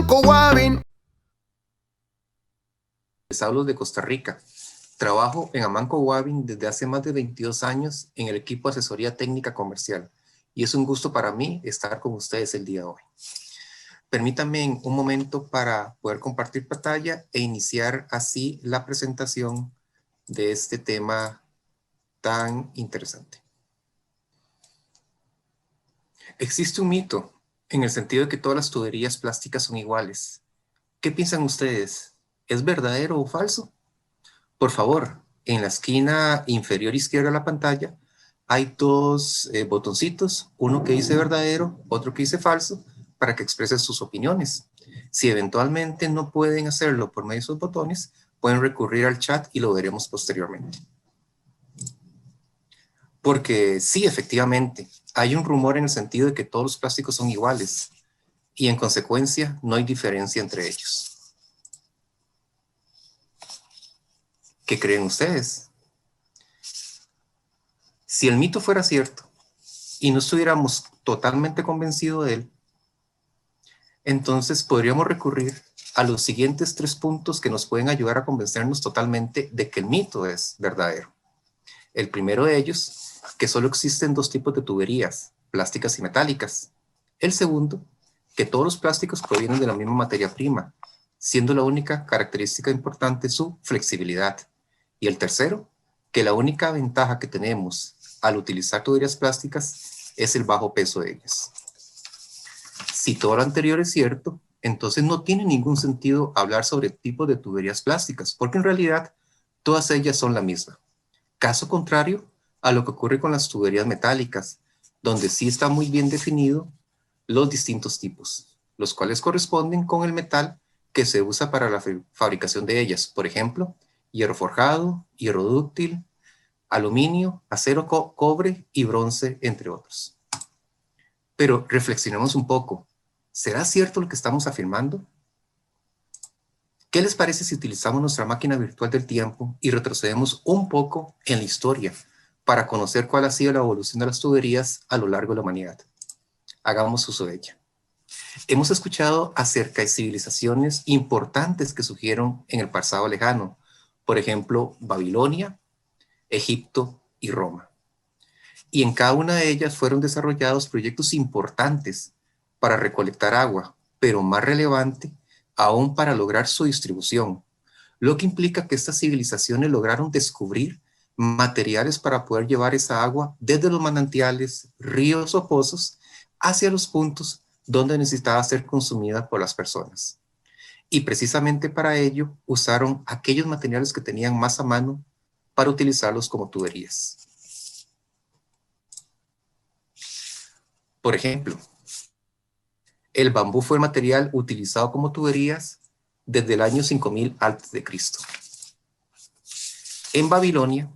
Amanco Guavin. Les hablo de Costa Rica. Trabajo en Amanco Guavin desde hace más de 22 años en el equipo de asesoría técnica comercial y es un gusto para mí estar con ustedes el día de hoy. Permítanme un momento para poder compartir pantalla e iniciar así la presentación de este tema tan interesante. Existe un mito en el sentido de que todas las tuberías plásticas son iguales. ¿Qué piensan ustedes? ¿Es verdadero o falso? Por favor, en la esquina inferior izquierda de la pantalla hay dos botoncitos, uno que dice verdadero, otro que dice falso, para que expresen sus opiniones. Si eventualmente no pueden hacerlo por medio de esos botones, pueden recurrir al chat y lo veremos posteriormente. Porque sí, efectivamente, hay un rumor en el sentido de que todos los plásticos son iguales y en consecuencia no hay diferencia entre ellos. ¿Qué creen ustedes? Si el mito fuera cierto y no estuviéramos totalmente convencidos de él, entonces podríamos recurrir a los siguientes 3 puntos que nos pueden ayudar a convencernos totalmente de que el mito es verdadero. El primero de ellos, que solo existen 2 tipos de tuberías, plásticas y metálicas. El segundo, que todos los plásticos provienen de la misma materia prima, siendo la única característica importante su flexibilidad. Y el tercero, que la única ventaja que tenemos al utilizar tuberías plásticas es el bajo peso de ellas. Si todo lo anterior es cierto, entonces no tiene ningún sentido hablar sobre tipos de tuberías plásticas, porque en realidad todas ellas son la misma. Caso contrario a lo que ocurre con las tuberías metálicas, donde sí está muy bien definido los distintos tipos, los cuales corresponden con el metal que se usa para la fabricación de ellas. Por ejemplo, hierro forjado, hierro dúctil, aluminio, acero, cobre y bronce, entre otros. Pero reflexionemos un poco. ¿Será cierto lo que estamos afirmando? ¿Qué les parece si utilizamos nuestra máquina virtual del tiempo y retrocedemos un poco en la historia para conocer cuál ha sido la evolución de las tuberías a lo largo de la humanidad? Hagamos uso de ella. Hemos escuchado acerca de civilizaciones importantes que surgieron en el pasado lejano, por ejemplo, Babilonia, Egipto y Roma. Y en cada una de ellas fueron desarrollados proyectos importantes para recolectar agua, pero más relevante aún para lograr su distribución, lo que implica que estas civilizaciones lograron descubrir materiales para poder llevar esa agua desde los manantiales, ríos o pozos hacia los puntos donde necesitaba ser consumida por las personas. Y precisamente para ello usaron aquellos materiales que tenían más a mano para utilizarlos como tuberías. Por ejemplo, el bambú fue el material utilizado como tuberías desde el año 5000 a.C. En Babilonia,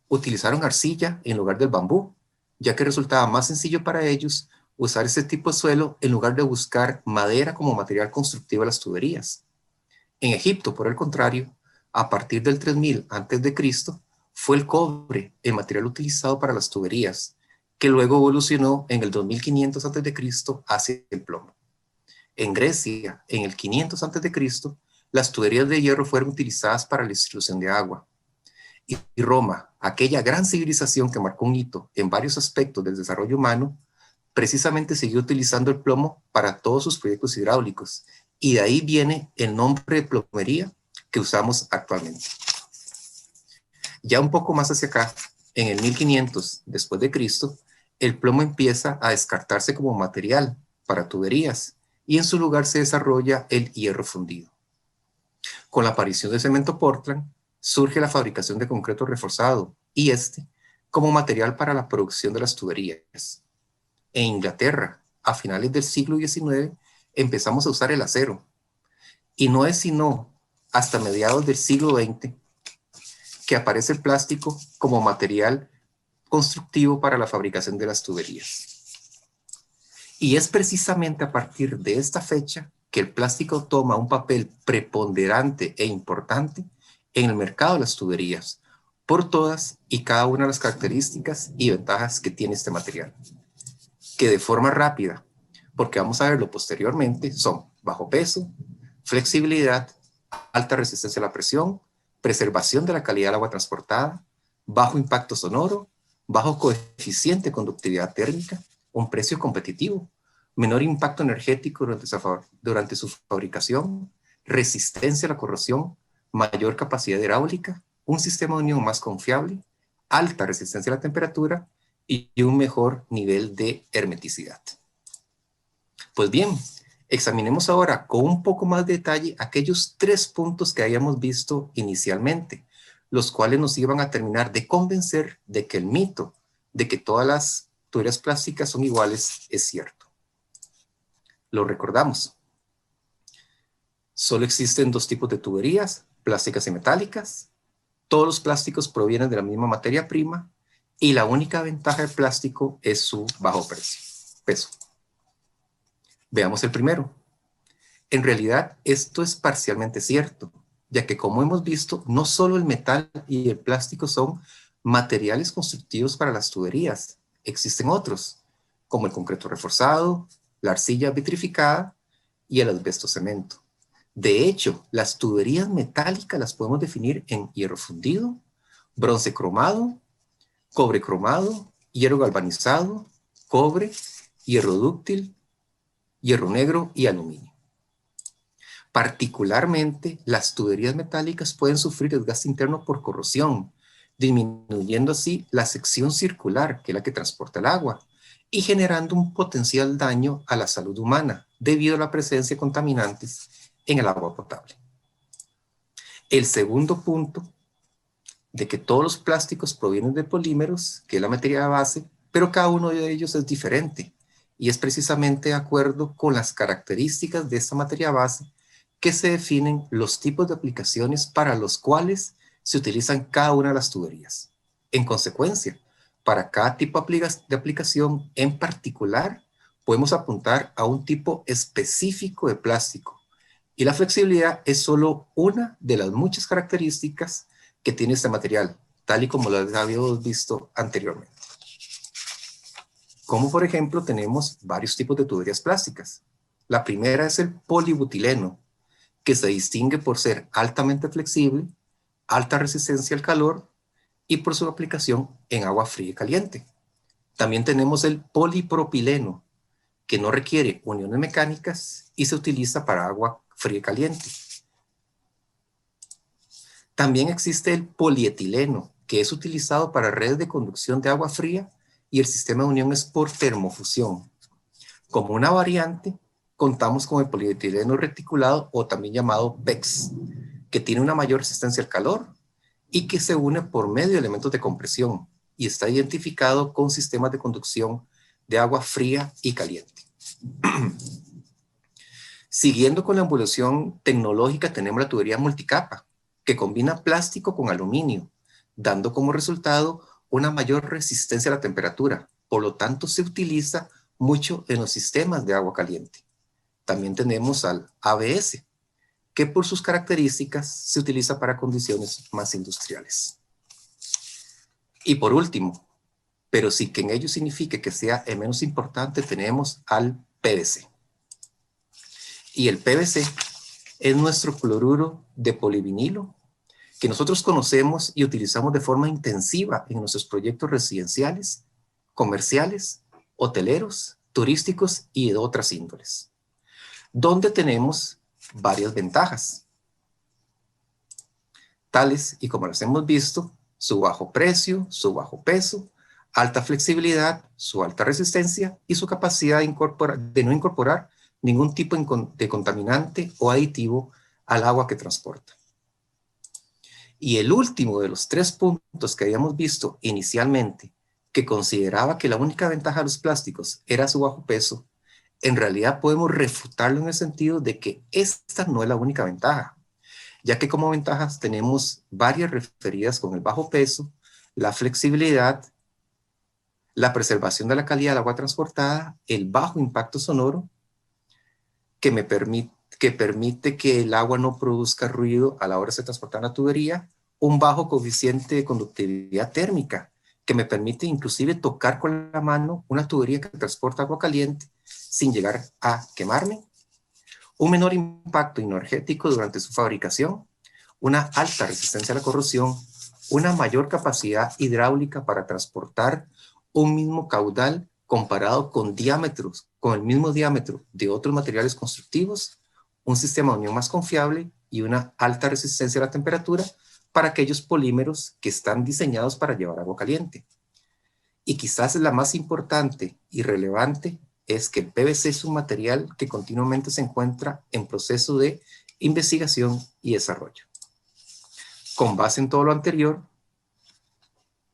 utilizaron arcilla en lugar del bambú, ya que resultaba más sencillo para ellos usar ese tipo de suelo en lugar de buscar madera como material constructivo de las tuberías. En Egipto, por el contrario, a partir del 3000 a.C., fue el cobre el material utilizado para las tuberías, que luego evolucionó en el 2500 a.C. hacia el plomo. En Grecia, en el 500 a.C., las tuberías de hierro fueron utilizadas para la distribución de agua. Y Roma, aquella gran civilización que marcó un hito en varios aspectos del desarrollo humano, precisamente siguió utilizando el plomo para todos sus proyectos hidráulicos. Y de ahí viene el nombre de plomería que usamos actualmente. Ya un poco más hacia acá, en el 1500 después de Cristo, el plomo empieza a descartarse como material para tuberías y en su lugar se desarrolla el hierro fundido. Con la aparición del cemento Portland, surge la fabricación de concreto reforzado y como material para la producción de las tuberías. En Inglaterra, a finales del siglo XIX, empezamos a usar el acero. Y no es sino hasta mediados del siglo XX que aparece el plástico como material constructivo para la fabricación de las tuberías. Y es precisamente a partir de esta fecha que el plástico toma un papel preponderante e importante en el mercado de las tuberías, por todas y cada una de las características y ventajas que tiene este material, que de forma rápida, porque vamos a verlo posteriormente, son bajo peso, flexibilidad, alta resistencia a la presión, preservación de la calidad del agua transportada, bajo impacto sonoro, bajo coeficiente de conductividad térmica, un precio competitivo, menor impacto energético durante su fabricación, resistencia a la corrosión, mayor capacidad hidráulica, un sistema de unión más confiable, alta resistencia a la temperatura y un mejor nivel de hermeticidad. Pues bien, examinemos ahora con un poco más de detalle aquellos 3 puntos que habíamos visto inicialmente, los cuales nos iban a terminar de convencer de que el mito de que todas las tuberías plásticas son iguales es cierto. Lo recordamos. Solo existen 2 tipos de tuberías, plásticas y metálicas. Todos los plásticos provienen de la misma materia prima y la única ventaja del plástico es su bajo peso. Veamos el primero. En realidad, esto es parcialmente cierto, ya que como hemos visto, no solo el metal y el plástico son materiales constructivos para las tuberías, existen otros, como el concreto reforzado, la arcilla vitrificada y el asbesto cemento. De hecho, las tuberías metálicas las podemos definir en hierro fundido, bronce cromado, cobre cromado, hierro galvanizado, cobre, hierro dúctil, hierro negro y aluminio. Particularmente, las tuberías metálicas pueden sufrir desgaste interno por corrosión, disminuyendo así la sección circular, que es la que transporta el agua, y generando un potencial daño a la salud humana debido a la presencia de contaminantes en el agua potable. El segundo punto, de que todos los plásticos provienen de polímeros, que es la materia base, pero cada uno de ellos es diferente, y es precisamente de acuerdo con las características de esta materia base que se definen los tipos de aplicaciones para los cuales se utilizan cada una de las tuberías. En consecuencia, para cada tipo de aplicación en particular, podemos apuntar a un tipo específico de plástico, y la flexibilidad es solo una de las muchas características que tiene este material, tal y como lo habíamos visto anteriormente. Como por ejemplo, tenemos varios tipos de tuberías plásticas. La primera es el polibutileno, que se distingue por ser altamente flexible, alta resistencia al calor y por su aplicación en agua fría y caliente. También tenemos el polipropileno, que no requiere uniones mecánicas y se utiliza para agua fría y caliente. También existe el polietileno, que es utilizado para redes de conducción de agua fría y el sistema de unión es por termofusión. Como una variante, contamos con el polietileno reticulado o también llamado PEX, que tiene una mayor resistencia al calor y que se une por medio de elementos de compresión y está identificado con sistemas de conducción de agua fría y caliente. Siguiendo con la evolución tecnológica, tenemos la tubería multicapa, que combina plástico con aluminio, dando como resultado una mayor resistencia a la temperatura. Por lo tanto, se utiliza mucho en los sistemas de agua caliente. También tenemos al ABS, que por sus características se utiliza para condiciones más industriales. Y por último, pero sí que en ello signifique que sea el menos importante, tenemos al PVC. Y el PVC es nuestro cloruro de polivinilo, que nosotros conocemos y utilizamos de forma intensiva en nuestros proyectos residenciales, comerciales, hoteleros, turísticos y de otras índoles, donde tenemos varias ventajas, tales y como las hemos visto, su bajo precio, su bajo peso, alta flexibilidad, su alta resistencia y su capacidad de no incorporar ningún tipo de contaminante o aditivo al agua que transporta. Y el último de los 3 puntos que habíamos visto inicialmente, que consideraba que la única ventaja de los plásticos era su bajo peso, en realidad podemos refutarlo en el sentido de que esta no es la única ventaja, ya que como ventajas tenemos varias referidas con el bajo peso, la flexibilidad, la preservación de la calidad del agua transportada, el bajo impacto sonoro, que permite que el agua no produzca ruido a la hora de ser transportada en la tubería, un bajo coeficiente de conductividad térmica, que me permite inclusive tocar con la mano una tubería que transporta agua caliente sin llegar a quemarme, un menor impacto energético durante su fabricación, una alta resistencia a la corrosión, una mayor capacidad hidráulica para transportar un mismo caudal comparado con diámetros, con el mismo diámetro de otros materiales constructivos, un sistema de unión más confiable y una alta resistencia a la temperatura para aquellos polímeros que están diseñados para llevar agua caliente. Y quizás la más importante y relevante es que el PVC es un material que continuamente se encuentra en proceso de investigación y desarrollo. Con base en todo lo anterior,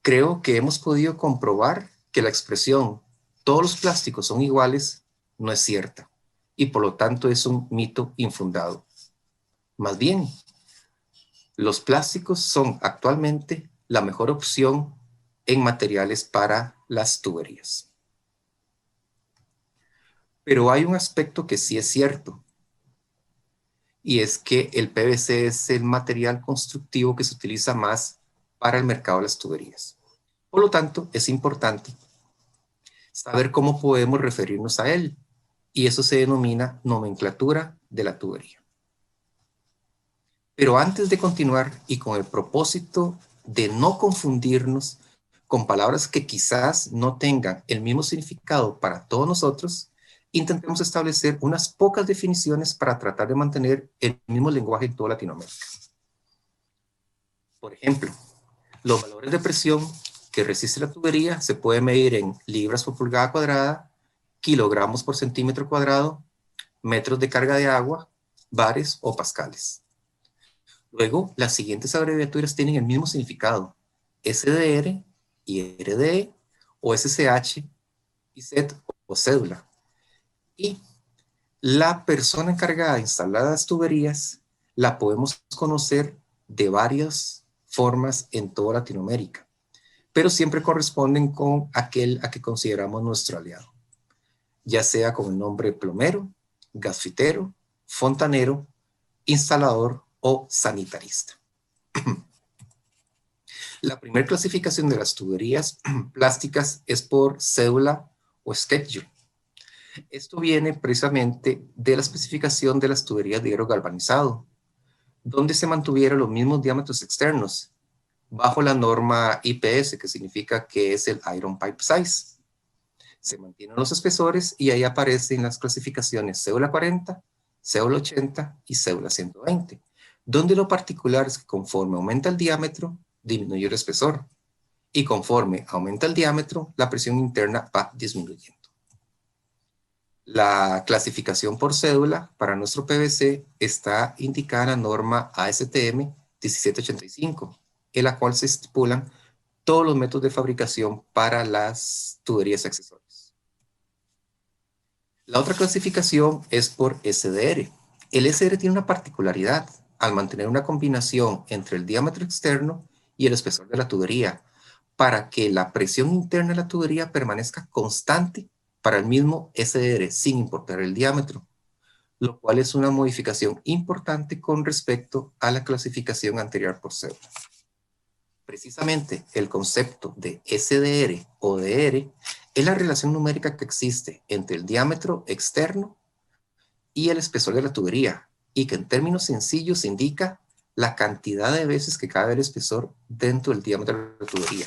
creo que hemos podido comprobar que la expresión todos los plásticos son iguales no es cierta y por lo tanto es un mito infundado. Más bien, los plásticos son actualmente la mejor opción en materiales para las tuberías. Pero hay un aspecto que sí es cierto, y es que el PVC es el material constructivo que se utiliza más para el mercado de las tuberías. Por lo tanto, es importante saber cómo podemos referirnos a él, y eso se denomina nomenclatura de la tubería. Pero antes de continuar y con el propósito de no confundirnos con palabras que quizás no tengan el mismo significado para todos nosotros, intentemos establecer unas pocas definiciones para tratar de mantener el mismo lenguaje en toda Latinoamérica. Por ejemplo, los valores de presión que resiste la tubería se pueden medir en libras por pulgada cuadrada, kilogramos por centímetro cuadrado, metros de carga de agua, bares o pascales. Luego, las siguientes abreviaturas tienen el mismo significado: SDR y RDE, o SCH y Z o cédula. Y la persona encargada de instalar las tuberías la podemos conocer de varias formas en toda Latinoamérica, pero siempre corresponden con aquel a que consideramos nuestro aliado, ya sea con el nombre plomero, gasfitero, fontanero, instalador o sanitarista. La primera clasificación de las tuberías plásticas es por cédula o schedule. Esto viene precisamente de la especificación de las tuberías de hierro galvanizado, donde se mantuvieron los mismos diámetros externos, bajo la norma IPS, que significa que es el Iron Pipe Size. Se mantienen los espesores y ahí aparecen las clasificaciones cédula 40, cédula 80 y cédula 120, donde lo particular es que conforme aumenta el diámetro, disminuye el espesor, y conforme aumenta el diámetro, la presión interna va disminuyendo. La clasificación por cédula para nuestro PVC está indicada en la norma ASTM 1785, en la cual se estipulan todos los métodos de fabricación para las tuberías accesorias. La otra clasificación es por SDR. El SDR tiene una particularidad al mantener una combinación entre el diámetro externo y el espesor de la tubería, para que la presión interna de la tubería permanezca constante para el mismo SDR, sin importar el diámetro, lo cual es una modificación importante con respecto a la clasificación anterior por cédula. Precisamente el concepto de SDR o DR es la relación numérica que existe entre el diámetro externo y el espesor de la tubería, y que en términos sencillos indica la cantidad de veces que cabe el espesor dentro del diámetro de la tubería.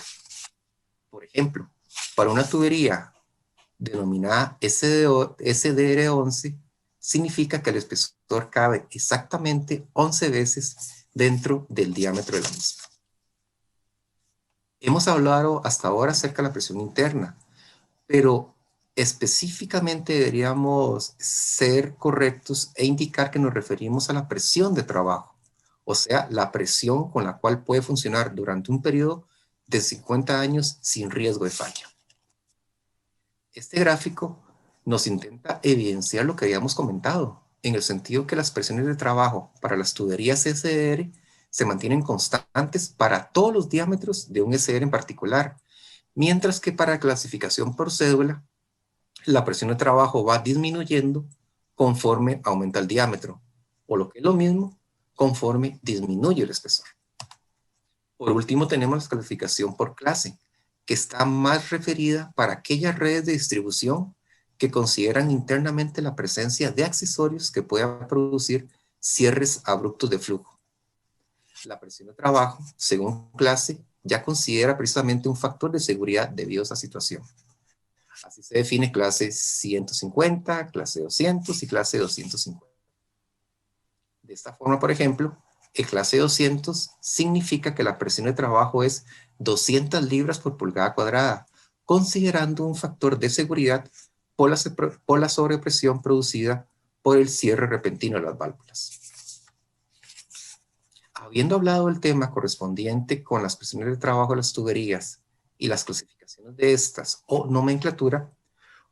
Por ejemplo, para una tubería denominada SDR11, significa que el espesor cabe exactamente 11 veces dentro del diámetro de la misma. Hemos hablado hasta ahora acerca de la presión interna, pero específicamente deberíamos ser correctos e indicar que nos referimos a la presión de trabajo, o sea, la presión con la cual puede funcionar durante un periodo de 50 años sin riesgo de falla. Este gráfico nos intenta evidenciar lo que habíamos comentado, en el sentido que las presiones de trabajo para las tuberías SDR se mantienen constantes para todos los diámetros de un SDR en particular, mientras que para la clasificación por cédula, la presión de trabajo va disminuyendo conforme aumenta el diámetro, o lo que es lo mismo, conforme disminuye el espesor. Por último, tenemos la clasificación por clase, que está más referida para aquellas redes de distribución que consideran internamente la presencia de accesorios que puedan producir cierres abruptos de flujo. La presión de trabajo, según clase, ya considera precisamente un factor de seguridad debido a esa situación. Así se define clase 150, clase 200 y clase 250. De esta forma, por ejemplo, el clase 200 significa que la presión de trabajo es 200 libras por pulgada cuadrada, considerando un factor de seguridad por la sobrepresión producida por el cierre repentino de las válvulas. Habiendo hablado del tema correspondiente con las presiones de trabajo de las tuberías y las clasificaciones de estas o nomenclatura,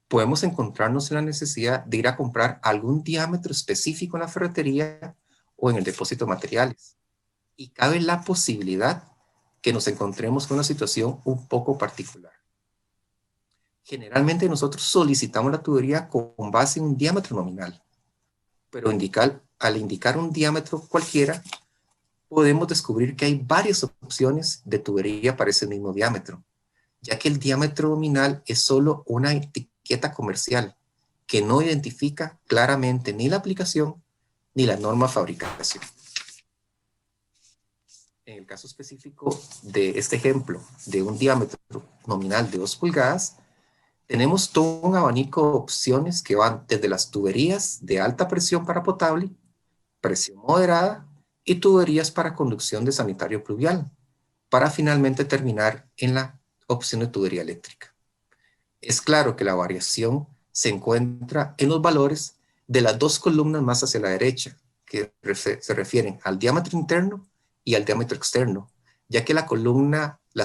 podemos encontrarnos en la necesidad de ir a comprar algún diámetro específico en la ferretería o en el depósito de materiales. Y cabe la posibilidad que nos encontremos con una situación un poco particular. Generalmente nosotros solicitamos la tubería con base en un diámetro nominal, pero al indicar un diámetro cualquiera, podemos descubrir que hay varias opciones de tubería para ese mismo diámetro, ya que el diámetro nominal es solo una etiqueta comercial que no identifica claramente ni la aplicación ni la norma de fabricación. En el caso específico de este ejemplo de un diámetro nominal de 2 pulgadas, tenemos todo un abanico de opciones que van desde las tuberías de alta presión para potable, presión moderada y tuberías para conducción de sanitario pluvial, para finalmente terminar en la opción de tubería eléctrica. Es claro que la variación se encuentra en los valores de las dos columnas más hacia la derecha, que se refieren al diámetro interno y al diámetro externo, ya que la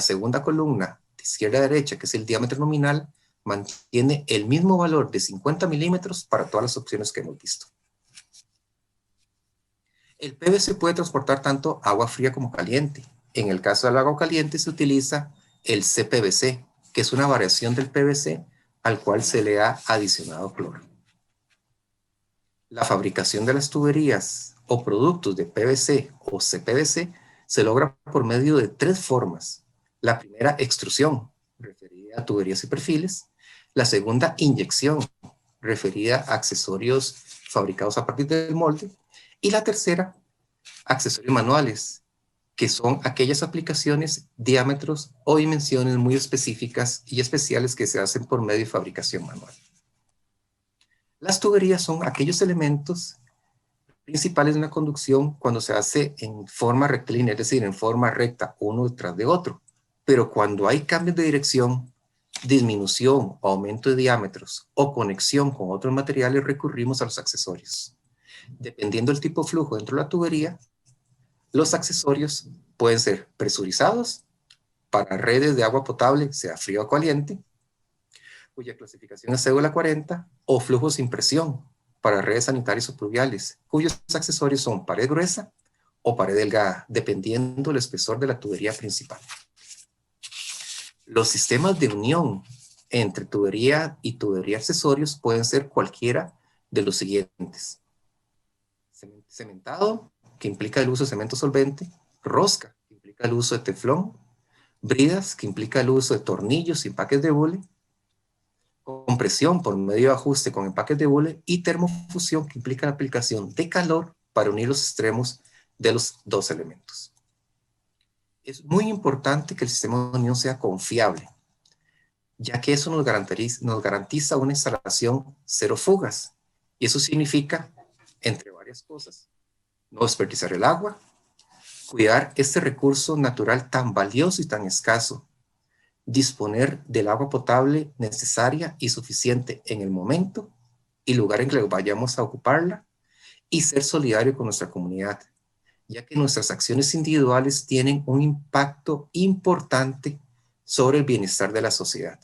segunda columna de izquierda a derecha, que es el diámetro nominal, mantiene el mismo valor de 50 milímetros para todas las opciones que hemos visto. El PVC puede transportar tanto agua fría como caliente. En el caso del agua caliente se utiliza el CPVC, que es una variación del PVC al cual se le ha adicionado cloro. La fabricación de las tuberías o productos de PVC o CPVC se logra por medio de 3 formas. La primera, extrusión, referida a tuberías y perfiles. La segunda, inyección, referida a accesorios fabricados a partir del molde. Y la tercera, accesorios manuales, que son aquellas aplicaciones, diámetros o dimensiones muy específicas y especiales que se hacen por medio de fabricación manual. Las tuberías son aquellos elementos principales de una conducción cuando se hace en forma rectilínea, es decir, en forma recta, uno detrás de otro. Pero cuando hay cambios de dirección, disminución o aumento de diámetros o conexión con otros materiales, recurrimos a los accesorios. Dependiendo del tipo de flujo dentro de la tubería, los accesorios pueden ser presurizados para redes de agua potable, sea frío o caliente, cuya clasificación es cédula 40, o flujos sin presión para redes sanitarias o pluviales, cuyos accesorios son pared gruesa o pared delgada, dependiendo del espesor de la tubería principal. Los sistemas de unión entre tubería y tubería accesorios pueden ser cualquiera de los siguientes: cementado, que implica el uso de cemento solvente; rosca, que implica el uso de teflón; bridas, que implica el uso de tornillos y empaques de hule; compresión por medio de ajuste con empaques de hule; y termofusión, que implica la aplicación de calor para unir los extremos de los dos elementos. Es muy importante que el sistema de unión sea confiable, ya que eso nos garantiza una instalación cero fugas. Y eso significa, entre varias cosas, no desperdiciar el agua, cuidar este recurso natural tan valioso y tan escaso, disponer del agua potable necesaria y suficiente en el momento y lugar en que vayamos a ocuparla, y ser solidario con nuestra comunidad, ya que nuestras acciones individuales tienen un impacto importante sobre el bienestar de la sociedad.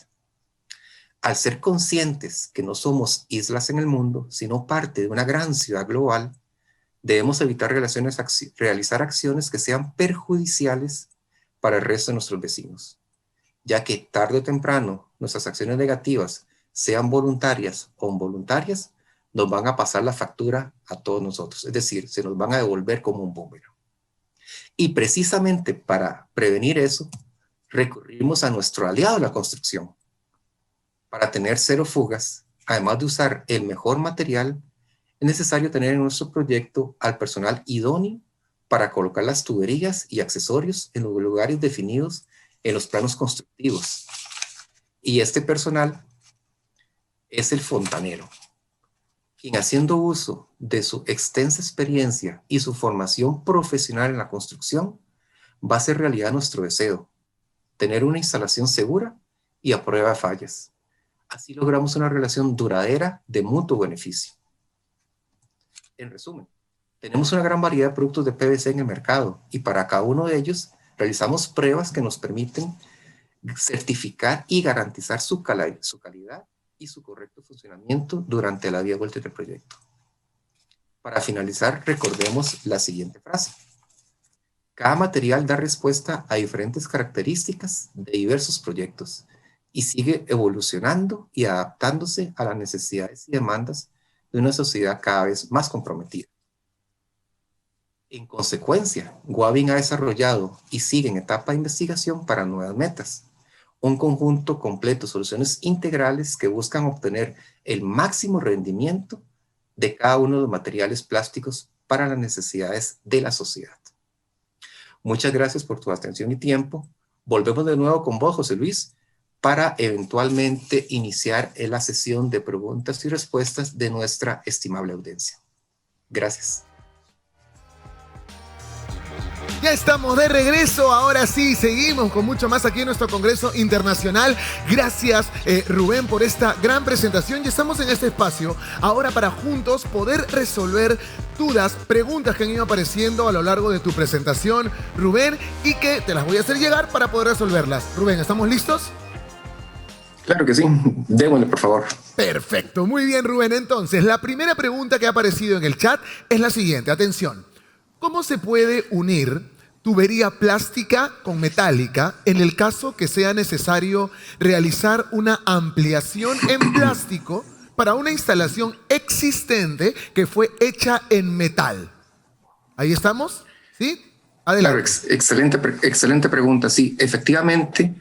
Al ser conscientes que no somos islas en el mundo, sino parte de una gran ciudad global, debemos evitar realizar acciones que sean perjudiciales para el resto de nuestros vecinos, ya que tarde o temprano nuestras acciones negativas, sean voluntarias o involuntarias, nos van a pasar la factura a todos nosotros, es decir, se nos van a devolver como un boomerang. Y precisamente para prevenir eso, recurrimos a nuestro aliado, la construcción, para tener cero fugas además de usar el mejor material, es necesario tener en nuestro proyecto al personal idóneo para colocar las tuberías y accesorios en los lugares definidos en los planos constructivos. Y este personal es el fontanero, quien, haciendo uso de su extensa experiencia y su formación profesional en la construcción, va a hacer realidad nuestro deseo: tener una instalación segura y a prueba de fallas. Así logramos una relación duradera de mutuo beneficio. En resumen, tenemos una gran variedad de productos de PVC en el mercado y para cada uno de ellos realizamos pruebas que nos permiten certificar y garantizar su calidad y su correcto funcionamiento durante la vida útil del proyecto. Para finalizar, recordemos la siguiente frase: cada material da respuesta a diferentes características de diversos proyectos y sigue evolucionando y adaptándose a las necesidades y demandas de una sociedad cada vez más comprometida. En consecuencia, Wavin ha desarrollado y sigue en etapa de investigación para nuevas metas, un conjunto completo de soluciones integrales que buscan obtener el máximo rendimiento de cada uno de los materiales plásticos para las necesidades de la sociedad. Muchas gracias por tu atención y tiempo. Volvemos de nuevo con vos, José Luis, para eventualmente iniciar la sesión de preguntas y respuestas de nuestra estimable audiencia. Gracias. Ya estamos de regreso, ahora sí, seguimos con mucho más aquí en nuestro Congreso Internacional. Gracias, Rubén, por esta gran presentación. Y estamos en este espacio ahora para juntos poder resolver dudas, preguntas que han ido apareciendo a lo largo de tu presentación, Rubén, y que te las voy a hacer llegar para poder resolverlas. Rubén, ¿estamos listos? Claro que sí, démosle, por favor. Perfecto, muy bien, Rubén. Entonces, la primera pregunta que ha aparecido en el chat es la siguiente, atención. ¿Cómo se puede unir tubería plástica con metálica en el caso que sea necesario realizar una ampliación en plástico para una instalación existente que fue hecha en metal? ¿Ahí estamos? ¿Sí? Adelante. Claro, excelente pregunta. Sí, efectivamente,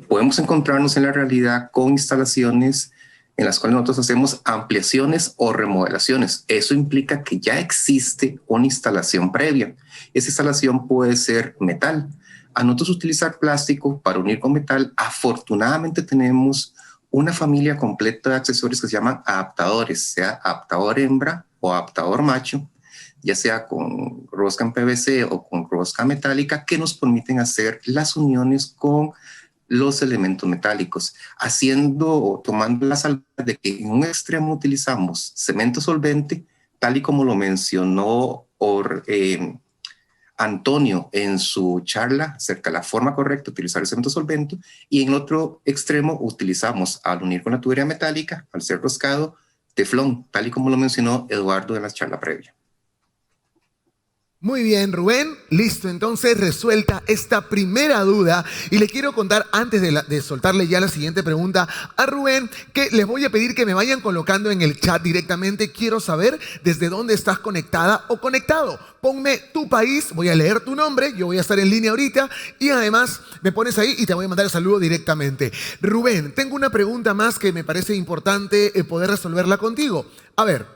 podemos encontrarnos en la realidad con instalaciones en las cuales nosotros hacemos ampliaciones o remodelaciones. Eso implica que ya existe una instalación previa. Esa instalación puede ser metal. A nosotros utilizar plástico para unir con metal, afortunadamente tenemos una familia completa de accesorios que se llaman adaptadores, sea adaptador hembra o adaptador macho, ya sea con rosca en PVC o con rosca metálica, que nos permiten hacer las uniones con los elementos metálicos, haciendo o tomando la salvedad de que en un extremo utilizamos cemento solvente, tal y como lo mencionó Antonio en su charla acerca de la forma correcta de utilizar el cemento solvente, y en el otro extremo utilizamos, al unir con la tubería metálica, al ser roscado, teflón, tal y como lo mencionó Eduardo en la charla previa. Muy bien, Rubén. Listo, entonces resuelta esta primera duda. Y le quiero contar, antes de soltarle ya la siguiente pregunta a Rubén, que les voy a pedir que me vayan colocando en el chat directamente. Quiero saber desde dónde estás conectada o conectado. Ponme tu país, voy a leer tu nombre, yo voy a estar en línea ahorita. Y además me pones ahí y te voy a mandar el saludo directamente. Rubén, tengo una pregunta más que me parece importante poder resolverla contigo. A ver,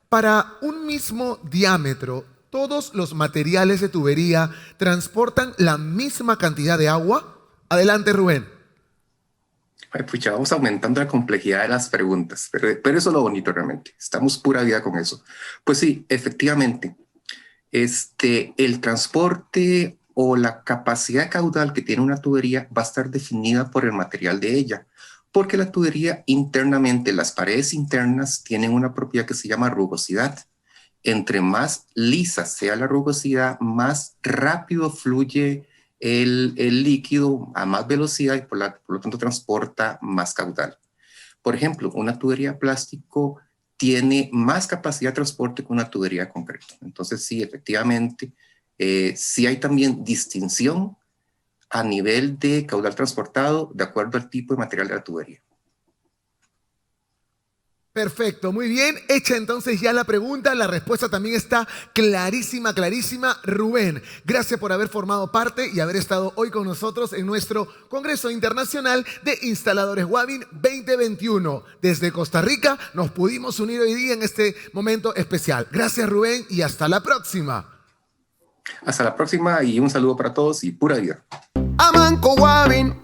para un mismo diámetro, ¿todos los materiales de tubería transportan la misma cantidad de agua? Adelante, Rubén. Ay, pucha, vamos aumentando la complejidad de las preguntas, pero eso es lo bonito realmente. Estamos pura vida con eso. Pues sí, efectivamente, el transporte o la capacidad caudal que tiene una tubería va a estar definida por el material de ella, porque la tubería internamente, las paredes internas tienen una propiedad que se llama rugosidad. Entre más lisa sea la rugosidad, más rápido fluye el líquido a más velocidad y por lo tanto transporta más caudal. Por ejemplo, una tubería de plástico tiene más capacidad de transporte que una tubería de concreto. Entonces sí, efectivamente, sí hay también distinción a nivel de caudal transportado de acuerdo al tipo de material de la tubería. Perfecto, muy bien. Hecha entonces ya la pregunta, la respuesta también está clarísima, clarísima. Rubén, gracias por haber formado parte y haber estado hoy con nosotros en nuestro Congreso Internacional de Instaladores Wavin 2021. Desde Costa Rica nos pudimos unir hoy día en este momento especial. Gracias, Rubén, y hasta la próxima. Hasta la próxima y un saludo para todos y pura vida. Amanco Wavin.